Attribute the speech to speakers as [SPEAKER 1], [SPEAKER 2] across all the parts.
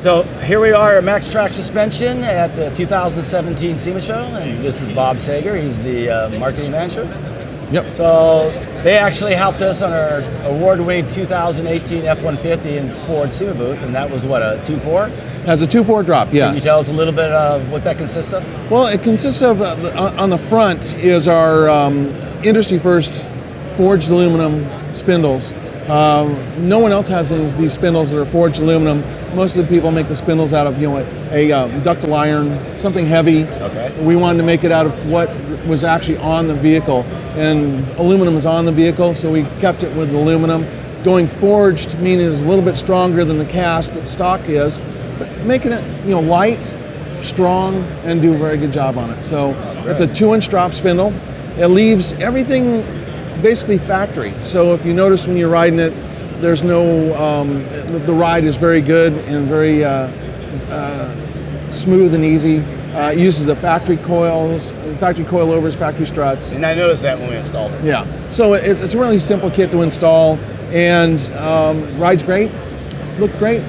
[SPEAKER 1] So here we are at Maxtrac Suspension at the 2017 SEMA show, and this is Bob Sager. He's the marketing manager.
[SPEAKER 2] Yep.
[SPEAKER 1] So they actually helped us on our award-winning 2018 F-150 in Ford SEMA booth, and that was what, a 2.4?
[SPEAKER 2] Has a 2.4 drop, yes.
[SPEAKER 1] Can you tell us a little bit of what that consists of?
[SPEAKER 2] Well, it consists of, on the front is our industry first forged aluminum spindles. No one else has these spindles that are forged aluminum. Most of the people make the spindles out of, a ductile iron, something heavy.
[SPEAKER 1] Okay.
[SPEAKER 2] We wanted to make it out of what was actually on the vehicle, and aluminum is on the vehicle, so we kept it with aluminum. Going forged, meaning it's a little bit stronger than the cast that stock is, but making it, light, strong, and do a very good job on it. So it's a 2-inch drop spindle. It leaves everything basically factory. So if you notice when you're riding it, there's no, the ride is very good and very smooth and easy. It uses the factory coils, factory coilovers, factory struts.
[SPEAKER 1] And I noticed that when we installed it.
[SPEAKER 2] Yeah, so it's a really simple kit to install, and rides great, looked great,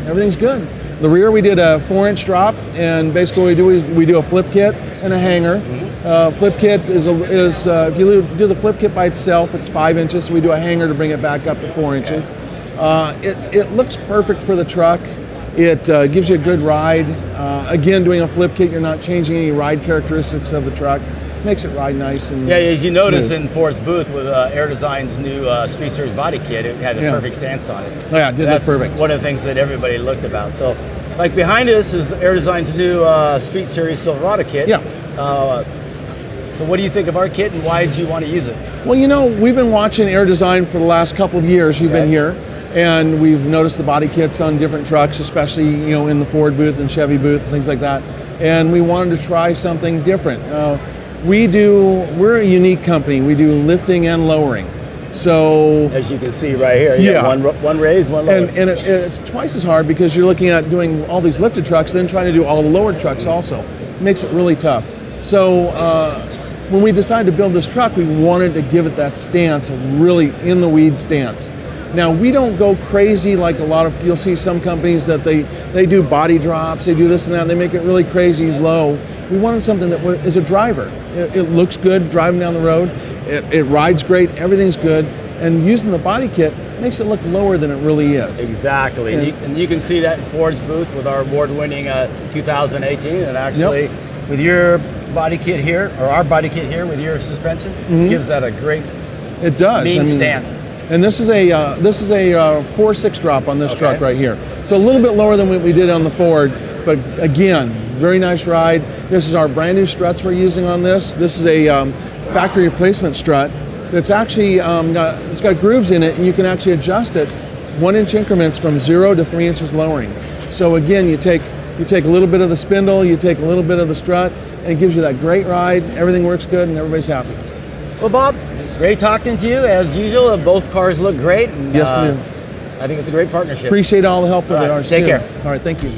[SPEAKER 2] everything's good. The rear, we did a 4-inch drop, and basically what we do is we do a flip kit and a hanger. Flip kit is if you do the flip kit by itself, it's 5 inches, so we do a hanger to bring it back up to 4 inches. It looks perfect for the truck. It gives you a good ride. Again, doing a flip kit, you're not changing any ride characteristics of the truck. Makes it ride nice and
[SPEAKER 1] as you noticed
[SPEAKER 2] smooth.
[SPEAKER 1] in Ford's booth with Airdesign's new Street Series body kit, it had a perfect stance on it.
[SPEAKER 2] Yeah, it did look perfect.
[SPEAKER 1] One of the things that everybody looked about. So, like behind us is Airdesign's new Street Series Silverado kit.
[SPEAKER 2] Yeah.
[SPEAKER 1] So what do you think of our kit, and why did you want to use it?
[SPEAKER 2] Well, we've been watching Airdesign for the last couple of years. You've been here, and we've noticed the body kits on different trucks, especially in the Ford booth and Chevy booth and things like that. And we wanted to try something different. We're a unique company. We do lifting and lowering. So
[SPEAKER 1] as you can see right here, you got one raised, one lowered.
[SPEAKER 2] And it's twice as hard because you're looking at doing all these lifted trucks, then trying to do all the lowered trucks also. It makes it really tough. So when we decided to build this truck, we wanted to give it that stance, a really in the weeds stance. Now, we don't go crazy like you'll see some companies that they do body drops, they do this and that, they make it really crazy low. We wanted something that is a driver. It looks good driving down the road, it rides great, everything's good, and using the body kit makes it look lower than it really is.
[SPEAKER 1] Exactly, and you can see that in Ford's booth with our award-winning 2018, and actually with your body kit here, or our body kit here with your suspension, gives that a great stance.
[SPEAKER 2] And this is a 4.6 drop on this truck right here. So a little bit lower than what we did on the Ford, but again, very nice ride. This is our brand new struts we're using on this. This is a factory replacement strut that's actually it's got grooves in it, and you can actually adjust it 1-inch increments from 0 to 3 inches lowering. So again, you take a little bit of the spindle, you take a little bit of the strut, and it gives you that great ride. Everything works good, and everybody's happy.
[SPEAKER 1] Well, Bob, great talking to you as usual. Both cars look great. And,
[SPEAKER 2] yes, they do.
[SPEAKER 1] I think it's a great partnership.
[SPEAKER 2] Appreciate all the help with it.
[SPEAKER 1] Take care.
[SPEAKER 2] All right, thank you.